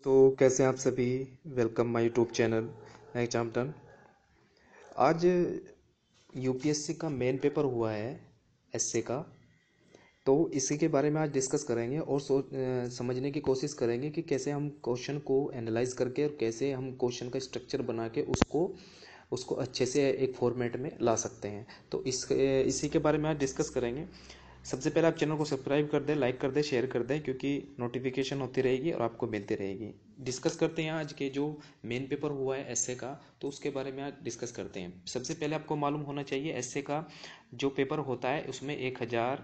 तो कैसे हैं आप सभी। Welcome my YouTube channel exam ton. आज यूपीएससी का मेन पेपर हुआ है एसए का। तो इसी के बारे में आज डिस्कस करेंगे और समझने की कोशिश करेंगे कि कैसे हम क्वेश्चन को एनालाइज करके और कैसे हम क्वेश्चन का स्ट्रक्चर बना के उसको उसको अच्छे से एक फॉर्मेट में ला सकते हैं। तो इसी के बारे में आज डिस्कस करेंगे। सबसे पहले आप चैनल को सब्सक्राइब कर दें, लाइक कर दें, शेयर कर दें, क्योंकि नोटिफिकेशन होती रहेगी और आपको मिलती रहेगी। डिस्कस करते हैं आज के जो मेन पेपर हुआ है एसए का, तो उसके बारे में आज डिस्कस करते हैं। सबसे पहले आपको मालूम होना चाहिए एसए का जो पेपर होता है उसमें 1000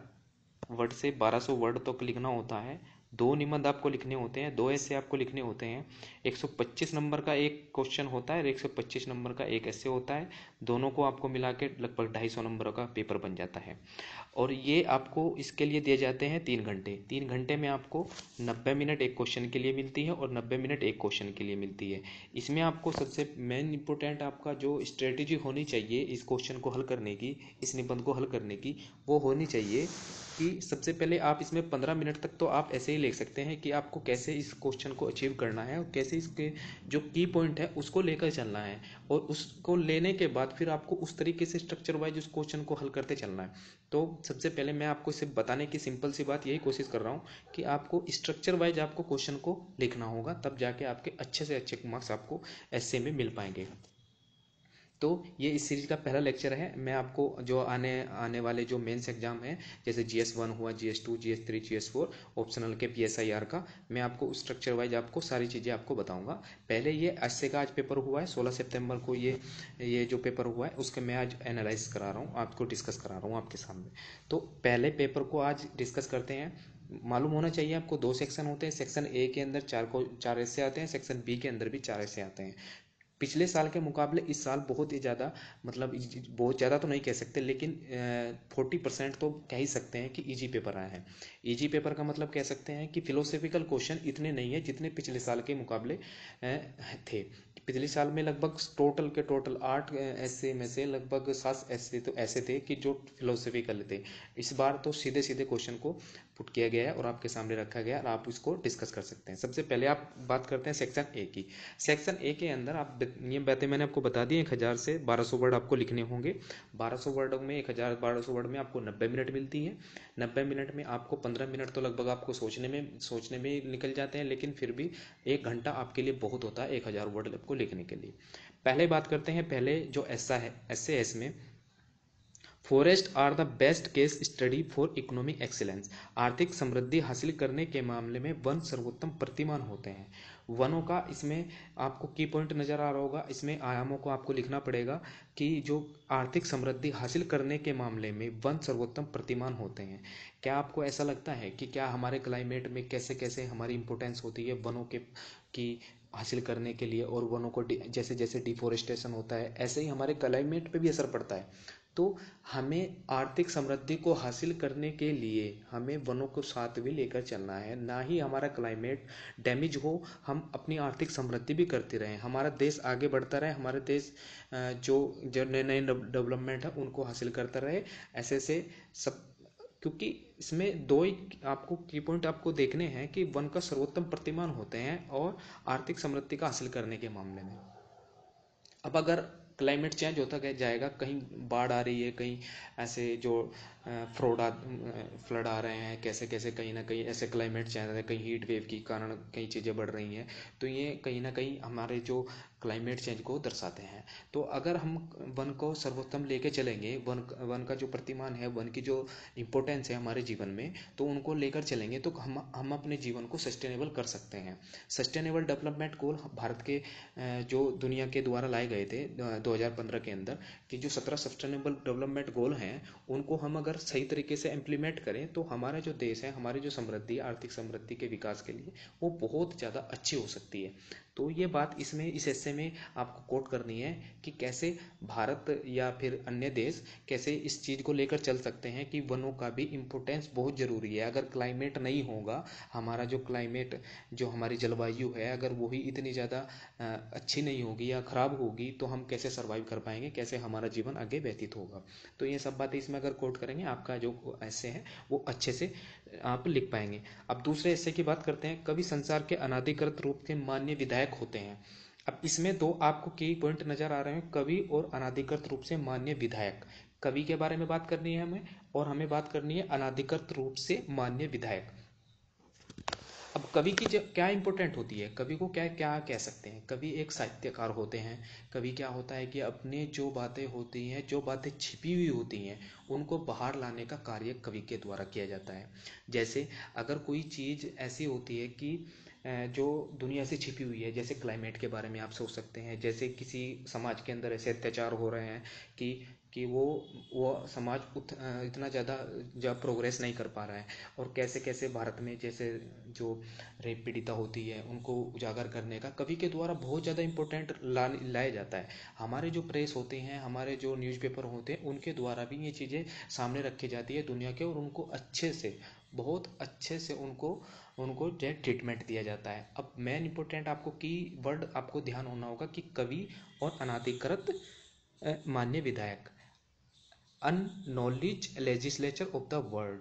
वर्ड से 1200 वर्ड तक लिखना होता है। 2 निबंध आपको लिखने होते हैं, 2 ऐसे आपको लिखने होते हैं। 125 नंबर का एक क्वेश्चन होता है और 125 नंबर का एक ऐसे होता है। दोनों को आपको मिला के लगभग 250 नंबर का पेपर बन जाता है। और ये आपको इसके लिए दिए जाते हैं 3 घंटे। 3 घंटे में आपको 90 मिनट एक क्वेश्चन के लिए मिलती है और 90 मिनट एक क्वेश्चन के लिए मिलती है। इसमें आपको सबसे मेन इंपॉर्टेंट आपका जो स्ट्रेटजी होनी चाहिए इस क्वेश्चन को हल करने की, इस निबंध को हल करने की, वो होनी चाहिए कि सबसे पहले आप इसमें 15 मिनट तक तो आप ऐसे ही लिख सकते हैं कि आपको कैसे इस क्वेश्चन को अचीव करना है और कैसे इसके जो की पॉइंट है उसको लेकर चलना है। और उसको लेने के बाद फिर आपको उस तरीके से स्ट्रक्चर वाइज उस क्वेश्चन को हल करते चलना है। तो सबसे पहले मैं आपको इसे बताने की सिंपल सी बात यही कोशिश कर रहा हूँ कि आपको स्ट्रक्चर वाइज आपको क्वेश्चन को लिखना होगा, तब जाके आपके अच्छे से अच्छे मार्क्स आपको ऐसे में मिल पाएंगे। तो ये इस सीरीज का पहला लेक्चर है। मैं आपको जो आने आने वाले जो मेंस एग्जाम है, जैसे GS1 हुआ, GS2, GS3, GS4, ऑप्शनल के PSIR का, मैं आपको स्ट्रक्चर वाइज आपको सारी चीज़ें आपको बताऊंगा। पहले ये एसए का आज पेपर हुआ है 16 सितंबर को, ये जो पेपर हुआ है उसके मैं आज एनालाइज करा रहा हूँ, आपको डिस्कस करा रहा हूँ आपके सामने। तो पहले पेपर को आज डिस्कस करते हैं। मालूम होना चाहिए आपको 2 सेक्शन होते हैं। सेक्शन ए के अंदर 4 ऐसे आते हैं, सेक्शन बी के अंदर भी 4 ऐसे आते हैं। पिछले साल के मुकाबले इस साल बहुत ही ज़्यादा, मतलब बहुत ज़्यादा तो नहीं कह सकते, लेकिन 40% तो कह ही सकते हैं कि इजी पेपर आए हैं। इजी पेपर का मतलब कह सकते हैं कि फिलोसफिकल क्वेश्चन इतने नहीं है जितने पिछले साल के मुकाबले थे। पिछले साल में लगभग टोटल के टोटल 8 ऐसे में से लगभग 7 ऐसे तो ऐसे थे कि जो फिलोसफिकल थे। इस बार तो सीधे सीधे क्वेश्चन को पुट किया गया है और आपके सामने रखा गया और आप इसको डिस्कस कर सकते हैं। सबसे पहले आप बात करते हैं सेक्शन ए की। सेक्शन ए के अंदर आप ये बातें मैंने आपको बता दी। 1000 से 1200 वर्ड आपको लिखने होंगे। 1200 वर्ड में 1000 1200 वर्ड में आपको 90 मिनट मिलती है। 90 मिनट में आपको 15 मिनट तो लगभग आपको सोचने में निकल जाते हैं, लेकिन फिर भी 1 घंटा आपके लिए बहुत होता है 1000 वर्ड आपको लिखने के लिए। पहले बात करते हैं, पहले जो ऐसा है ऐसे में forests are the best case study for economic excellence. आर्थिक समृद्धि हासिल करने के मामले में वन सर्वोत्तम प्रतिमान होते हैं। वनों का इसमें आपको की पॉइंट नजर आ रहा होगा। इसमें आयामों को आपको लिखना पड़ेगा कि जो आर्थिक समृद्धि हासिल करने के मामले में वन सर्वोत्तम प्रतिमान होते हैं। क्या आपको ऐसा लगता है कि क्या हमारे क्लाइमेट में कैसे कैसे हमारी इंपोर्टेंस होती है वनों के की हासिल करने के लिए, और वनों को जैसे जैसे डिफोरेस्टेशन होता है ऐसे ही हमारे क्लाइमेट पे भी असर पड़ता है। तो हमें आर्थिक समृद्धि को हासिल करने के लिए हमें वनों को साथ भी लेकर चलना है, ना ही हमारा क्लाइमेट डैमेज हो, हम अपनी आर्थिक समृद्धि भी करते रहें, हमारा देश आगे बढ़ता रहे, हमारे देश जो जो नए नए डेवलपमेंट है उनको हासिल करता रहे। ऐसे से सब, क्योंकि इसमें दो ही आपको की पॉइंट आपको देखने हैं कि वन का सर्वोत्तम प्रतिमान होते हैं और आर्थिक समृद्धि का हासिल करने के मामले में। अब अगर क्लाइमेट चेंज होता जाएगा, कहीं बाढ़ आ रही है, कहीं ऐसे जो फ्लड आ रहे हैं, कैसे कैसे कहीं ना कहीं ऐसे क्लाइमेट चेंज है, कहीं हीट वेव के कारण कई चीज़ें बढ़ रही हैं, तो ये कहीं ना कहीं हमारे जो क्लाइमेट चेंज को दर्शाते हैं। तो अगर हम वन को सर्वोत्तम लेके चलेंगे, वन का जो प्रतिमान है, वन की जो इम्पोर्टेंस है हमारे जीवन में, तो उनको लेकर चलेंगे तो हम अपने जीवन को सस्टेनेबल कर सकते हैं। सस्टेनेबल डेवलपमेंट गोल भारत के जो दुनिया के द्वारा लाए गए थे 2015 के अंदर, कि जो 17 सस्टेनेबल डेवलपमेंट गोल हैं उनको हम अगर सही तरीके से इम्प्लीमेंट करें तो हमारा जो देश है, हमारी जो समृद्धि, आर्थिक समृद्धि के विकास के लिए वो बहुत ज़्यादा अच्छी हो सकती है। तो ये बात इसमें इस हिस्से में आपको कोट करनी है कि कैसे भारत या फिर अन्य देश कैसे इस चीज़ को लेकर चल सकते हैं कि वनों का भी इम्पोर्टेंस बहुत ज़रूरी है। अगर क्लाइमेट नहीं होगा, हमारा जो क्लाइमेट, जो हमारी जलवायु है, अगर वो ही इतनी ज़्यादा अच्छी नहीं होगी या ख़राब होगी तो हम कैसे सर्वाइव कर पाएंगे, कैसे हमारा जीवन आगे व्यतीत होगा। तो ये सब बातें इसमें अगर कोट करेंगे, आपका जो ऐसे है वो अच्छे से आप लिख पाएंगे। अब दूसरे हिस्से की बात करते हैं। कवि संसार के अनाधिकृत रूप के मान्य विधायक होते हैं। अब इसमें दो आपको की पॉइंट नजर आ रहे हैं, कवि और अनाधिकृत रूप से मान्य विधायक। कवि के बारे में बात करनी है हमें, और हमें बात करनी है अनाधिकृत रूप से मान्य विधायक। अब कवि की क्या इंपॉर्टेंट होती है, कवि को क्या क्या कह सकते हैं। कवि एक साहित्यकार होते हैं। कवि क्या होता है कि अपने जो बातें होती हैं, जो बातें छिपी हुई होती हैं, उनको बाहर लाने का कार्य कवि के द्वारा किया जाता है। जैसे अगर कोई चीज़ ऐसी होती है कि जो दुनिया से छिपी हुई है, जैसे क्लाइमेट के बारे में आप सोच सकते हैं। जैसे किसी समाज के अंदर ऐसे अत्याचार हो रहे हैं कि वो समाज इतना ज़्यादा जब प्रोग्रेस नहीं कर पा रहा है, और कैसे कैसे भारत में जैसे जो रेप पीड़िता होती है उनको उजागर करने का कवि के द्वारा बहुत ज़्यादा इम्पोर्टेंट लाया जाता है। हमारे जो प्रेस होते हैं, हमारे जो न्यूज़पेपर होते हैं, उनके द्वारा भी ये चीज़ें सामने रखी जाती है दुनिया के, और उनको अच्छे से, बहुत अच्छे से उनको उनको जो ट्रीटमेंट दिया जाता है। अब मेन इंपॉर्टेंट आपको की वर्ड आपको ध्यान होना होगा कि कवि और अनाधिकृत मान्य विधायक। अननॉलेज legislature of the world,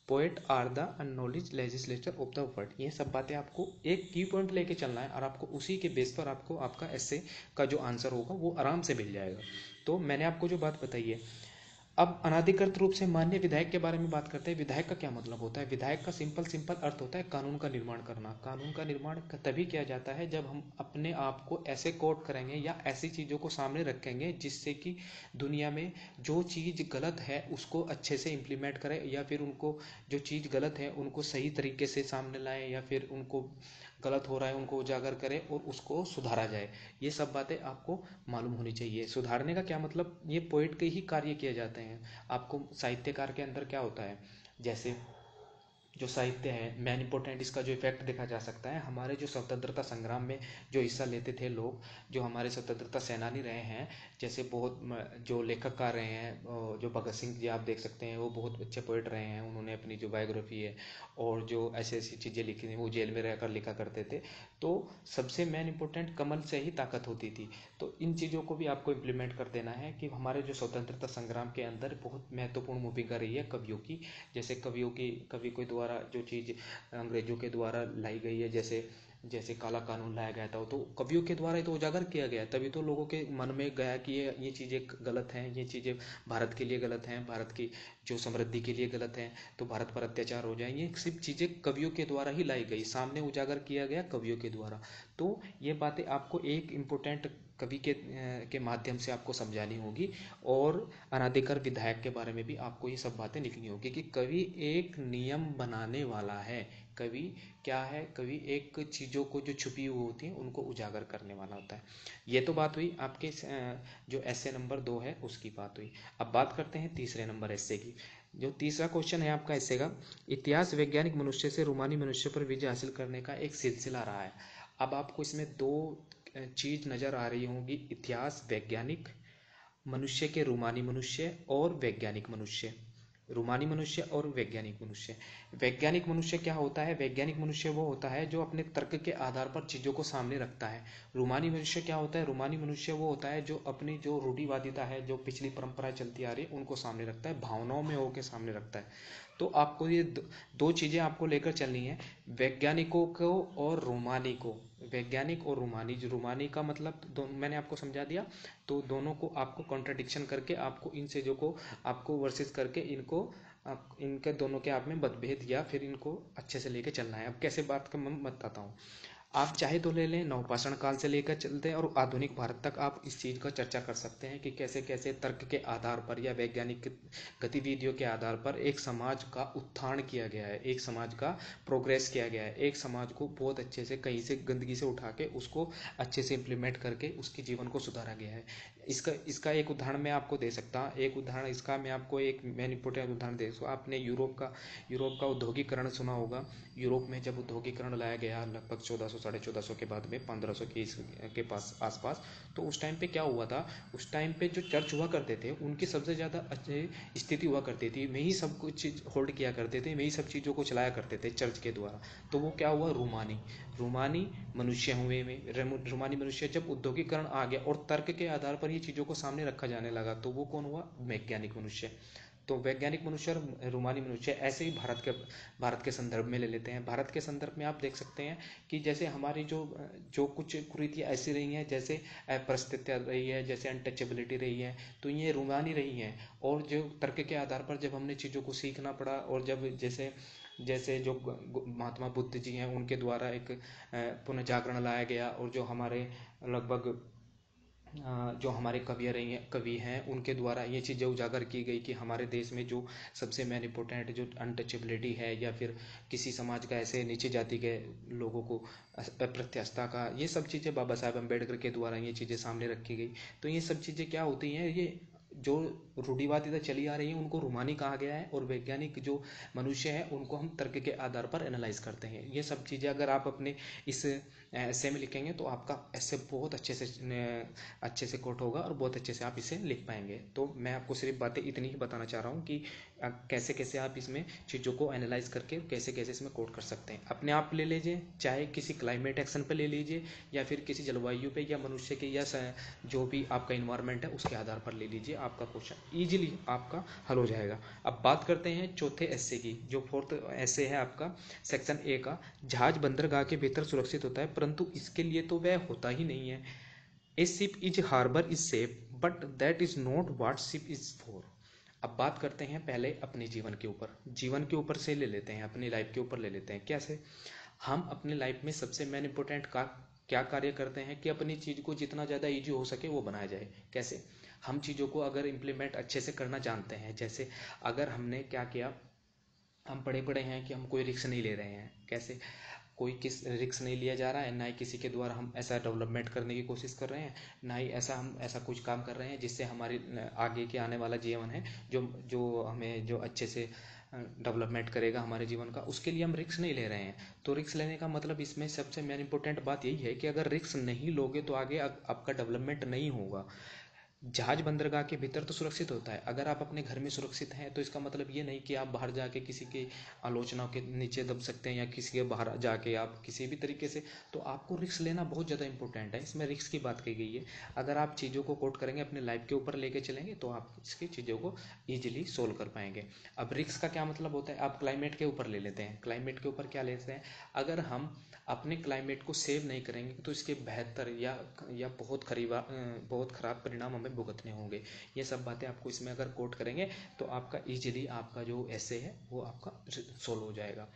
poet are the अननॉलेज legislature of the world. ये सब बातें आपको एक की पॉइंट लेके चलना है, और आपको उसी के बेस पर आपको आपका एस्से का जो आंसर होगा वो आराम से मिल जाएगा। तो मैंने आपको जो बात बताई है। अब अनाधिकृत रूप से मान्य विधायक के बारे में बात करते हैं। विधायक का क्या मतलब होता है। विधायक का सिंपल सिंपल अर्थ होता है कानून का निर्माण करना। कानून का निर्माण तभी किया जाता है जब हम अपने आप को ऐसे कोट करेंगे या ऐसी चीज़ों को सामने रखेंगे जिससे कि दुनिया में जो चीज़ गलत है उसको अच्छे से इम्प्लीमेंट करें, या फिर उनको जो चीज़ गलत है उनको सही तरीके से सामने लाएं, या फिर उनको गलत हो रहा है उनको उजागर करें और उसको सुधारा जाए। ये सब बातें आपको मालूम होनी चाहिए। सुधारने का क्या मतलब, ये पोइट के ही कार्य किए जाते हैं। आपको साहित्यकार के अंदर क्या होता है, जैसे जो साहित्य है, मेन इंपॉर्टेंट इसका जो इफेक्ट देखा जा सकता है, हमारे जो स्वतंत्रता संग्राम में जो हिस्सा लेते थे लोग, जो हमारे स्वतंत्रता सेनानी रहे हैं, जैसे बहुत जो लेखककार रहे हैं, जो भगत सिंह जी आप देख सकते हैं, वो बहुत अच्छे पोइट रहे हैं। उन्होंने अपनी जो बायोग्राफी है और जो ऐसी ऐसी चीज़ें लिखी थी वो जेल में रहकर लिखा करते थे। तो सबसे मेन इंपॉर्टेंट कमल से ही ताकत होती थी। तो इन चीज़ों को भी आपको इम्प्लीमेंट कर देना है कि हमारे जो स्वतंत्रता संग्राम के अंदर बहुत महत्वपूर्ण भूमिका रही है कवियों की। जैसे कवि के द्वारा जो चीज़ अंग्रेजों के द्वारा लाई गई है, जैसे जैसे काला कानून लाया गया था, तो कवियों के द्वारा ही तो उजागर किया गया। तभी तो लोगों के मन में गया कि ये चीज़ें गलत हैं, ये चीज़ें भारत के लिए गलत हैं, भारत की जो समृद्धि के लिए गलत हैं, तो भारत पर अत्याचार हो जाए। ये सिर्फ चीज़ें कवियों के द्वारा ही लाई गई, सामने उजागर किया गया कवियों के द्वारा। तो ये बातें आपको एक इम्पोर्टेंट कवि के माध्यम से आपको समझानी होगी। और अनाधिकार विधायक के बारे में भी आपको ये सब बातें लिखनी होगी कि कवि एक नियम बनाने वाला है। कवि क्या है, कवि एक चीज़ों को जो छुपी हुई होती हैं उनको उजागर करने वाला होता है। ये तो बात हुई आपके जो एस्से नंबर 2 है उसकी बात हुई। अब बात करते हैं तीसरे नंबर एस्से की। जो तीसरा क्वेश्चन है आपका एस्से का, इतिहास वैज्ञानिक मनुष्य से रूमानी मनुष्य पर विजय हासिल करने का एक सिलसिला रहा है। अब आपको इसमें दो चीज नजर आ रही होंगी, इतिहास वैज्ञानिक मनुष्य के रूमानी मनुष्य और वैज्ञानिक मनुष्य। रूमानी मनुष्य और वैज्ञानिक मनुष्य। वैज्ञानिक मनुष्य क्या होता है, वैज्ञानिक मनुष्य वो होता है जो अपने तर्क के आधार पर चीजों को सामने रखता है। रूमानी मनुष्य क्या होता है, रूमानी मनुष्य वो होता है जो अपनी जो रूढ़िवादिता है, जो पिछली परंपरा चलती आ रही है उनको सामने रखता है, भावनाओं में होकर सामने रखता है। तो आपको ये दो चीजें आपको लेकर चलनी है, वैज्ञानिकों को और रूमानी को। वैज्ञानिक और रूमानी, जो रूमानी का मतलब मैंने आपको समझा दिया। तो दोनों को आपको कॉन्ट्रडिक्शन करके, आपको इन चीज़ों को आपको वर्सेस करके इनको इनके दोनों के आप में मतभेद या फिर इनको अच्छे से लेके चलना है। अब कैसे बात का मैं बताता हूँ। आप चाहे तो ले लें नवपाषाण काल से लेकर चलते हैं और आधुनिक भारत तक आप इस चीज़ का चर्चा कर सकते हैं कि कैसे कैसे तर्क के आधार पर या वैज्ञानिक गतिविधियों के आधार पर एक समाज का उत्थान किया गया है, एक समाज का प्रोग्रेस किया गया है, एक समाज को बहुत अच्छे से कहीं से गंदगी से उठा के उसको अच्छे से इम्प्लीमेंट करके उसके जीवन को सुधारा गया है। इसका एक उदाहरण मैं आपको दे सकता हूँ। एक उदाहरण इसका मैं आपको एक मैन इंपॉर्टेंट उदाहरण दे सकता हूँ। आपने यूरोप का उद्योगीकरण सुना होगा। यूरोप में जब उद्योगीकरण लाया गया लगभग 1400 साढ़े 1400 के बाद में 1500 के पास आसपास, तो उस टाइम पे क्या हुआ था, उस टाइम पे जो चर्च हुआ करते थे उनकी सबसे ज़्यादा अच्छी स्थिति हुआ करती थी, में ही सब कुछ चीज़ होल्ड किया करते थे, में ही सब चीज़ों को चलाया करते थे चर्च के द्वारा। तो वो क्या हुआ, रूमानी मनुष्य हुए में रूमानी मनुष्य। जब उद्योगीकरण आ गया और तर्क के आधार पर ये चीज़ों को सामने रखा जाने लगा, तो वो कौन हुआ, वैज्ञानिक मनुष्य। तो वैज्ञानिक मनुष्य और रोमानी मनुष्य ऐसे ही भारत के संदर्भ में ले लेते हैं। भारत के संदर्भ में आप देख सकते हैं कि जैसे हमारी जो जो कुछ कुरीतियाँ ऐसी रही हैं, जैसे अपरिस्थितता रही है, जैसे अनटचेबिलिटी रही है, तो ये रोमानी रही हैं। और जो तर्क के आधार पर जब हमने चीज़ों को सीखना पड़ा, और जब जैसे जैसे जो महात्मा बुद्ध जी हैं उनके द्वारा एक पुनः जागरण लाया गया, और जो हमारे लगभग जो हमारे कवि हैं उनके द्वारा ये चीज़ें उजागर की गई कि हमारे देश में जो सबसे मेन इम्पोर्टेंट जो अनटचेबिलिटी है, या फिर किसी समाज का ऐसे नीचे जाति के लोगों को अप्रत्यास्थता का, ये सब चीज़ें बाबा साहेब अम्बेडकर के द्वारा ये चीज़ें सामने रखी गई। तो ये सब चीज़ें क्या होती हैं, ये जो रूढ़िवादिता चली आ रही है उनको रूमानी कहा गया है, और वैज्ञानिक जो मनुष्य है उनको हम तर्क के आधार पर एनालाइज करते हैं। ये सब चीज़ें अगर आप अपने इस ऐसे में लिखेंगे तो आपका ऐसे बहुत अच्छे से कोट होगा, और बहुत अच्छे से आप इसे लिख पाएंगे। तो मैं आपको सिर्फ बातें इतनी ही बताना चाह रहा हूँ कि कैसे कैसे आप इसमें चीज़ों को एनालाइज करके कैसे कैसे इसमें कोट कर सकते हैं। अपने आप ले लीजिए, चाहे किसी क्लाइमेट एक्शन पे ले लीजिए, या फिर किसी जलवायु पे, या मनुष्य के, या जो भी आपका इन्वायरमेंट है उसके आधार पर ले लीजिए, आपका क्वेश्चन ईजिली आपका हल हो जाएगा। अब बात करते हैं चौथे एस्से की। जो फोर्थ एस्से है आपका सेक्शन ए का, जहाज बंदरगाह के भीतर सुरक्षित होता है, परंतु इसके लिए तो वह होता ही नहीं है। A ship is harbour is safe, but that is not what ship is for. अब बात करते हैं पहले अपने जीवन के ऊपर से ले लेते हैं, अपनी लाइफ के ऊपर ले लेते हैं। कैसे हम अपने लाइफ में सबसे मेन इंपॉर्टेंट का क्या कार्य करते हैं कि अपनी चीज़ को जितना ज़्यादा ईजी हो सके वो बनाया जाए। कैसे हम चीज़ों को अगर इम्प्लीमेंट अच्छे से करना जानते हैं, जैसे अगर हमने क्या किया, हम पढ़े पढ़े हैं कि हम कोई रिस्क नहीं ले रहे हैं। कैसे कोई किस रिस्क नहीं लिया जा रहा है, ना ही किसी के द्वारा हम ऐसा डेवलपमेंट करने की कोशिश कर रहे हैं, ना ही हम ऐसा कुछ काम कर रहे हैं जिससे हमारी आगे के आने वाला जीवन है जो जो हमें जो अच्छे से डेवलपमेंट करेगा हमारे जीवन का, उसके लिए हम रिस्क नहीं ले रहे हैं। तो रिस्क लेने का मतलब इसमें सबसे मेन इंपॉर्टेंट बात यही है कि अगर रिस्क नहीं लोगे तो आगे आपका डेवलपमेंट नहीं होगा। जहाज बंदरगाह के भीतर तो सुरक्षित होता है, अगर आप अपने घर में सुरक्षित हैं तो इसका मतलब ये नहीं कि आप बाहर जाके किसी की आलोचना के नीचे दब सकते हैं, या किसी के बाहर जाके आप किसी भी तरीके से, तो आपको रिस्क लेना बहुत ज़्यादा इंपॉर्टेंट है। इसमें रिस्क की बात की गई है। अगर आप चीज़ों को कोट करेंगे, अपने लाइफ के ऊपर लेके चलेंगे, तो आप इसकी चीज़ों को ईजिली सोल्व कर पाएंगे। अब रिस्क का क्या मतलब होता है, आप क्लाइमेट के ऊपर ले लेते हैं। क्लाइमेट के ऊपर क्या लेते हैं, अगर हम अपने क्लाइमेट को सेव नहीं करेंगे तो इसके बेहतर या बहुत ख़राब परिणाम हमें भुगतने होंगे। ये सब बातें आपको इसमें अगर कोट करेंगे तो आपका ईजिली आपका जो ऐसे है वो आपका सोल्व हो जाएगा।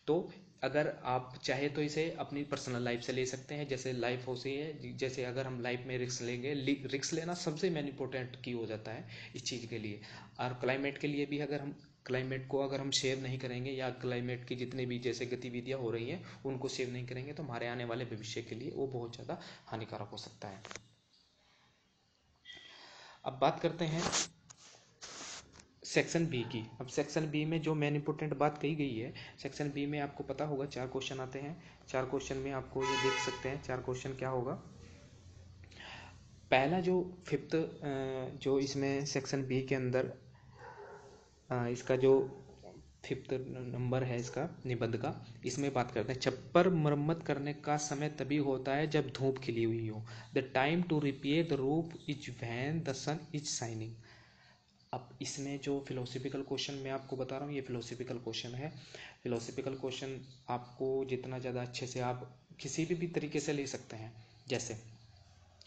तो अगर आप चाहे तो इसे अपनी पर्सनल लाइफ से ले सकते हैं, जैसे लाइफ होती है, जैसे अगर हम लाइफ में रिस्क लेंगे, रिस्क लेना सबसे मेन इंपॉर्टेंट की हो जाता है इस चीज़ के लिए। और क्लाइमेट के लिए भी अगर हम क्लाइमेट को अगर हम सेव नहीं करेंगे, या क्लाइमेट की जितनी भी जैसे गतिविधियां हो रही हैं उनको सेव नहीं करेंगे, तो हमारे आने वाले भविष्य के लिए वो बहुत ज़्यादा हानिकारक हो सकता है। अब बात करते हैं सेक्शन बी की। अब सेक्शन बी में जो मेन इंपॉर्टेंट बात कही गई है, सेक्शन बी में आपको पता होगा 4 क्वेश्चन आते हैं। 4 क्वेश्चन में आपको ये देख सकते हैं 4 क्वेश्चन क्या होगा। पहला जो फिफ्थ जो इसमें सेक्शन बी के अंदर इसका जो फिफ्थ नंबर है इसका निबंध का, इसमें बात करते हैं छप्पर मरम्मत करने का समय तभी होता है जब धूप खिली हुई हो। The time to repair the roof is when the sun is shining. अब इसमें जो फिलोसफिकल क्वेश्चन मैं आपको बता रहा हूँ, ये फिलोसफिकल क्वेश्चन है। फिलोसफिकल क्वेश्चन आपको जितना ज़्यादा अच्छे से आप किसी भी तरीके से ले सकते हैं। जैसे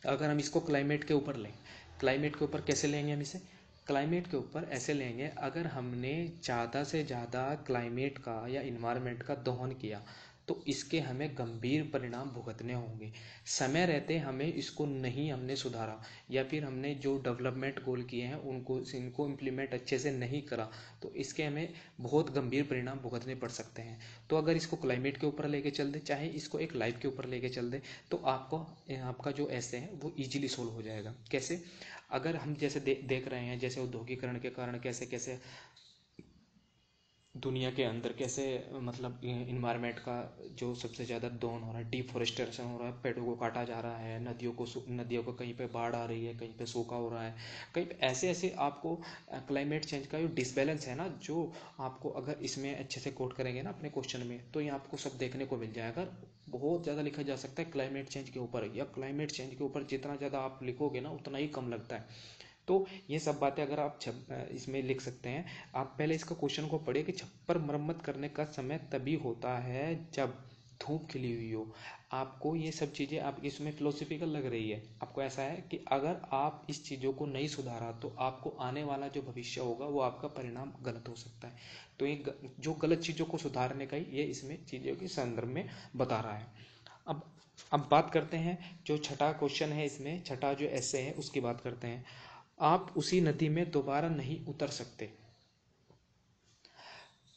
अगर हम इसको क्लाइमेट के ऊपर लें, क्लाइमेट के ऊपर कैसे लेंगे हम इसे, क्लाइमेट के ऊपर ऐसे लेंगे, अगर हमने ज़्यादा से ज़्यादा क्लाइमेट का या इन्वायरमेंट का दोहन किया तो इसके हमें गंभीर परिणाम भुगतने होंगे। समय रहते हमें इसको नहीं हमने सुधारा, या फिर हमने जो डेवलपमेंट गोल किए हैं इनको इम्प्लीमेंट अच्छे से नहीं करा, तो इसके हमें बहुत गंभीर परिणाम भुगतने पड़ सकते हैं। तो अगर इसको क्लाइमेट के ऊपर लेके चल दे, चाहे इसको एक लाइफ के ऊपर लेके चल दे, तो आपका जो ऐसे है वो इजीली सोल्व हो जाएगा। कैसे, अगर हम जैसे देख रहे हैं जैसे औद्योगिकरण के कारण कैसे कैसे दुनिया के अंदर कैसे मतलब इन्वायरमेंट का जो सबसे ज़्यादा दोहन हो रहा है, डिफोरेस्टेशन हो रहा है, पेड़ों को काटा जा रहा है, नदियों को कहीं पे बाढ़ आ रही है, कहीं पे सूखा हो रहा है, कहीं पे ऐसे ऐसे आपको क्लाइमेट चेंज का जो डिसबैलेंस है ना, जो आपको अगर इसमें अच्छे से कोट करेंगे ना अपने क्वेश्चन में, तो ये आपको सब देखने को मिल जाएगा। बहुत ज़्यादा लिखा जा सकता है क्लाइमेट चेंज के ऊपर, या क्लाइमेट चेंज के ऊपर जितना ज़्यादा आप लिखोगे ना उतना ही कम लगता है। तो ये सब बातें अगर आप इसमें लिख सकते हैं। आप पहले इसका क्वेश्चन को पढ़िए कि छप्पर मरम्मत करने का समय तभी होता है जब धूप खिली हुई हो। आपको ये सब चीज़ें आप इसमें फिलोसफिकल लग रही है, आपको ऐसा है कि अगर आप इस चीज़ों को नहीं सुधारा तो आपको आने वाला जो भविष्य होगा वो आपका परिणाम गलत हो सकता है। तो ये जो गलत चीज़ों को सुधारने का ही ये इसमें चीज़ों के संदर्भ में बता रहा है। अब बात करते हैं जो छठा क्वेश्चन है, इसमें छठा जो ऐसे है उसकी बात करते हैं। आप उसी नदी में दोबारा नहीं उतर सकते।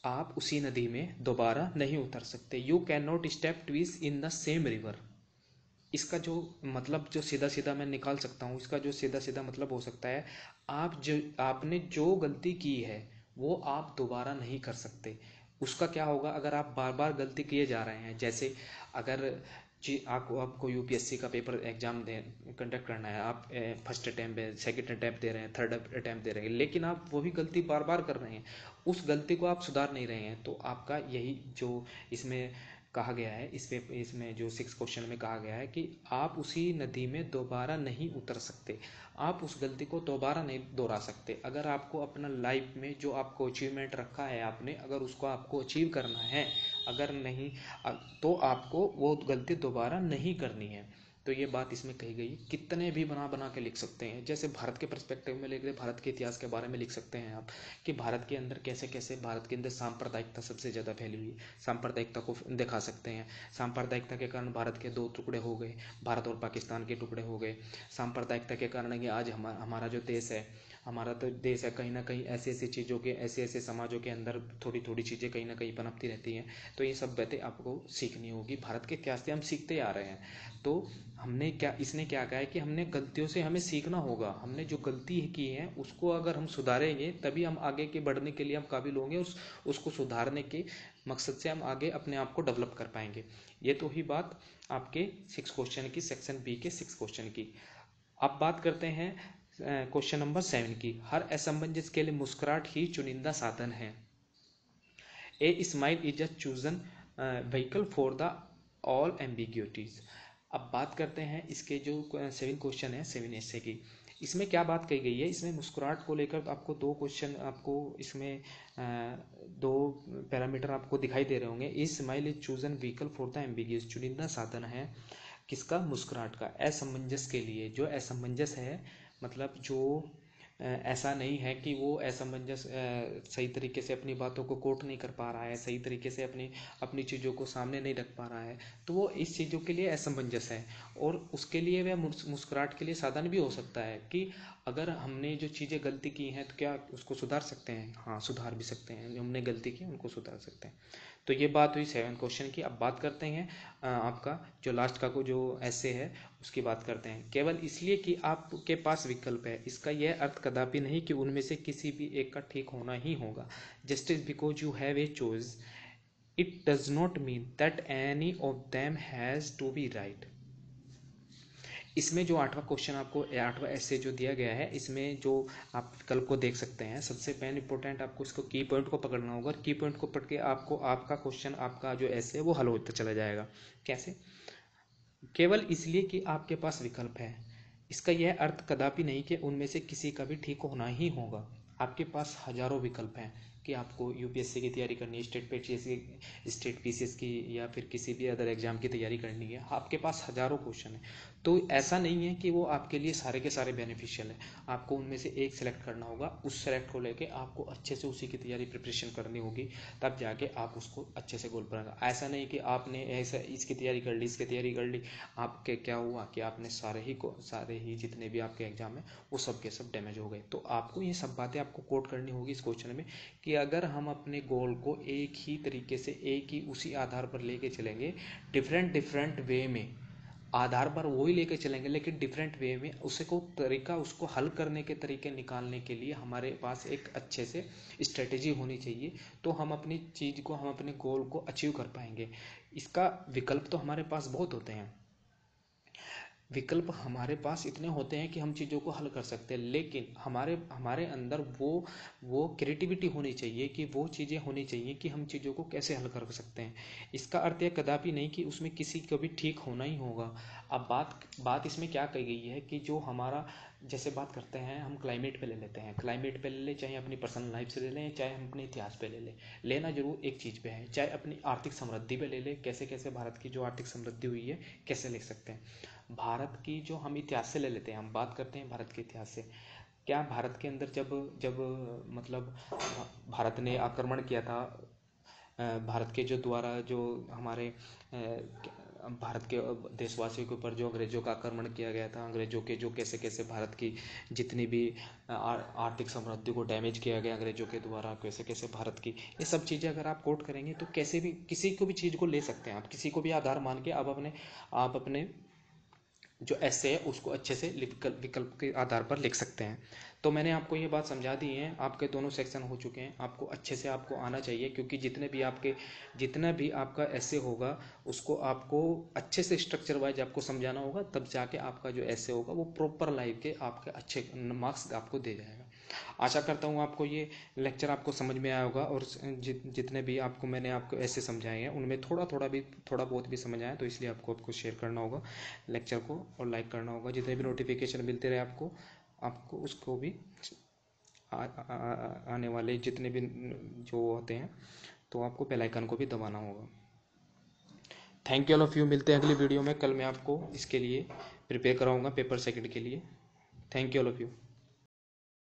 आप उसी नदी में दोबारा नहीं उतर सकते। You can not step twice in the same river. इसका जो मतलब जो सीधा सीधा मैं निकाल सकता हूँ, इसका जो सीधा सीधा मतलब हो सकता है, आपने जो गलती की है वो आप दोबारा नहीं कर सकते। उसका क्या होगा अगर आप बार बार गलती किए जा रहे हैं। जैसे अगर जी आपको यूपीएससी का पेपर एग्जाम कंडक्ट करना है, आप फर्स्ट अटैम्प्ट है, सेकंड अटैम्प्ट दे रहे हैं, थर्ड अटैम्प्ट दे रहे हैं, लेकिन आप वही गलती बार बार कर रहे हैं, उस गलती को आप सुधार नहीं रहे हैं, तो आपका यही जो इसमें कहा गया है, इसमें जो 6 क्वेश्चन में कहा गया है कि आप उसी नदी में दोबारा नहीं उतर सकते। आप उस गलती को दोबारा नहीं दोहरा सकते। अगर आपको अपना लाइफ में जो आपको अचीवमेंट रखा है आपने, अगर उसको आपको अचीव करना है, अगर नहीं तो आपको वो गलती दोबारा नहीं करनी है। तो ये बात इसमें कही गई। कितने भी बना बना के लिख सकते हैं। जैसे भारत के पर्सपेक्टिव में लेकर भारत के इतिहास के बारे में लिख सकते हैं आप कि भारत के अंदर कैसे कैसे भारत के अंदर सांप्रदायिकता सबसे ज़्यादा फैली हुई। सांप्रदायिकता को दिखा सकते हैं। सांप्रदायिकता के कारण भारत के 2 टुकड़े हो गए, भारत और पाकिस्तान के टुकड़े हो गए। सांप्रदायिकता के कारण कि आज हमारा जो देश है, हमारा तो देश है, कहीं ना कहीं ऐसी ऐसी चीज़ों के, ऐसे ऐसे समाजों के अंदर थोड़ी थोड़ी चीज़ें कहीं ना कहीं पनपती रहती हैं। तो ये सब बातें आपको सीखनी होगी। भारत के इतिहास से हम सीखते आ रहे हैं। तो हमने क्या, इसने क्या कहा है कि हमने गलतियों से हमें सीखना होगा। हमने जो गलती की है उसको अगर हम सुधारेंगे तभी हम आगे के बढ़ने के लिए हम काबिल होंगे। उसको सुधारने के मकसद से हम आगे अपने आप को डेवलप कर पाएंगे। ये तो ही बात आपके 6 क्वेश्चन की, सेक्शन बी के 6 क्वेश्चन की। अब बात करते हैं क्वेश्चन नंबर 7 की। हर असमंजस के लिए मुस्कुराहट ही चुनिंदा साधन है। A smile is a chosen vehicle for the all ambiguities. अब बात करते हैं इसके जो 7 क्वेश्चन है, 7 ऐसे की। इसमें क्या बात कही गई है, इसमें मुस्कुराहट को लेकर आपको 2 क्वेश्चन, आपको इसमें 2 पैरामीटर आपको दिखाई दे रहे होंगे। A smile is chosen vehicle for the ambiguous, चुनिंदा साधन है किसका, मुस्कुराहट का। असमंजस के लिए, जो असमंजस है मतलब जो ऐसा नहीं है कि वो असमंजस सही तरीके से अपनी बातों को कोट नहीं कर पा रहा है, सही तरीके से अपनी अपनी चीज़ों को सामने नहीं रख पा रहा है, तो वो इस चीज़ों के लिए असमंजस है। और उसके लिए वह मुस्कुराहट के लिए साधन भी हो सकता है कि अगर हमने जो चीज़ें गलती की हैं तो क्या उसको सुधार सकते हैं। हाँ, सुधार भी सकते हैं। जो हमने गलती की उनको सुधार सकते हैं। तो ये बात हुई 7 क्वेश्चन की। अब बात करते हैं आपका जो लास्ट का को जो ऐसे है उसकी बात करते हैं। केवल इसलिए कि आपके पास विकल्प है, इसका यह अर्थ कदापि नहीं कि उनमें से किसी भी एक का ठीक होना ही होगा। Justice because you have a choice, it does not mean that any of them has to be right. इसमें जो 8वां क्वेश्चन आपको, 8वां ऐसे जो दिया गया है, इसमें जो आप विकल्प को देख सकते हैं, सबसे पहले इंपॉर्टेंट आपको इसको की पॉइंट को पकड़ना होगा। की पॉइंट को पढ़ के आपको आपका क्वेश्चन, आपका जो ऐसे है वो हल होता चला जाएगा। कैसे? केवल इसलिए कि आपके पास विकल्प है, इसका यह अर्थ कदापि नहीं कि उनमें से किसी का भी ठीक होना ही होगा। आपके पास हजारों विकल्प हैं कि आपको यूपीएससी की तैयारी करनी है, स्टेट पीसीएस की, या फिर किसी भी अदर एग्जाम की तैयारी करनी है, आपके पास हजारों क्वेश्चन है। तो ऐसा नहीं है कि वो आपके लिए सारे के सारे बेनिफिशियल है। आपको उनमें से एक सेलेक्ट करना होगा, उस सेलेक्ट को लेके आपको अच्छे से उसी की तैयारी प्रिपरेशन करनी होगी, तब जाके आप उसको अच्छे से गोल पाएंगे। ऐसा नहीं कि आपने ऐसा इसकी तैयारी कर ली, इसकी तैयारी कर ली, आपके क्या हुआ कि आपने सारे ही जितने भी आपके एग्जाम है वो सब के सब डैमेज हो गए। तो आपको ये सब बातें आपको कोट करनी होगी इस क्वेश्चन में कि अगर हम अपने गोल को एक ही तरीके से, एक ही उसी आधार पर लेके चलेंगे, डिफरेंट वे में आधार पर वही लेके चलेंगे लेकिन डिफरेंट वे में, उसको तरीका, उसको हल करने के तरीके निकालने के लिए हमारे पास एक अच्छे से स्ट्रेटेजी होनी चाहिए। तो हम अपनी चीज़ को, हम अपने गोल को अचीव कर पाएंगे। इसका विकल्प तो हमारे पास बहुत होते हैं, विकल्प हमारे पास इतने होते हैं कि हम चीज़ों को हल कर सकते हैं, लेकिन हमारे हमारे अंदर वो क्रिएटिविटी होनी चाहिए, कि वो चीज़ें होनी चाहिए कि हम चीज़ों को कैसे हल कर सकते हैं। इसका अर्थ यह कदापि नहीं कि उसमें किसी को भी ठीक होना ही होगा। अब बात इसमें क्या कही गई है कि जो हमारा जैसे बात करते हैं हम क्लाइमेट पे ले लेते हैं, क्लाइमेट पे ले लें, चाहे अपनी पर्सनल लाइफ से ले लें, चाहे हम अपने इतिहास पे ले लें, लेना जरूर एक चीज़ पे है। चाहे अपनी आर्थिक समृद्धि पे ले लें, कैसे कैसे भारत की जो आर्थिक समृद्धि हुई है कैसे ले सकते हैं। भारत की जो हम इतिहास से ले लेते हैं, हम बात करते हैं भारत के इतिहास से। क्या भारत के अंदर जब जब मतलब भारत ने आक्रमण किया था, भारत के जो द्वारा जो हमारे भारत के देशवासियों के ऊपर जो अंग्रेज़ों का आक्रमण किया गया था, अंग्रेज़ों के जो कैसे कैसे भारत की जितनी भी आर्थिक समृद्धि को डैमेज किया गया अंग्रेज़ों के द्वारा, कैसे कैसे भारत की, ये सब चीज़ें अगर आप कोट करेंगे तो कैसे भी किसी को भी चीज़ को ले सकते हैं आप, किसी को भी आधार मान के आप अपने जो ऐसे है उसको अच्छे से विकल्प के आधार पर लिख सकते हैं। तो मैंने आपको ये बात समझा दी है, आपके दोनों सेक्शन हो चुके हैं, आपको अच्छे से आपको आना चाहिए, क्योंकि जितना भी आपका ऐसे होगा उसको आपको अच्छे से स्ट्रक्चर वाइज आपको समझाना होगा, तब जाके आपका जो ऐसे होगा वो प्रॉपर लाइफ के आपके अच्छे मार्क्स आपको दे जाएगा। आशा करता हूँ आपको ये लेक्चर आपको समझ में आया होगा, और जितने भी मैंने आपको ऐसे समझाए हैं उनमें थोड़ा बहुत भी समझ आया, तो इसलिए आपको शेयर करना होगा लेक्चर को और लाइक करना होगा। जितने भी नोटिफिकेशन मिलते रहे आपको उसको भी आने वाले जितने भी जो होते हैं तो आपको बेल आइकन को भी दबाना होगा। Thank you all of you. मिलते हैं अगली वीडियो में। कल मैं आपको इसके लिए प्रिपेयर कराऊंगा पेपर सेकंड के लिए। Thank you all of you.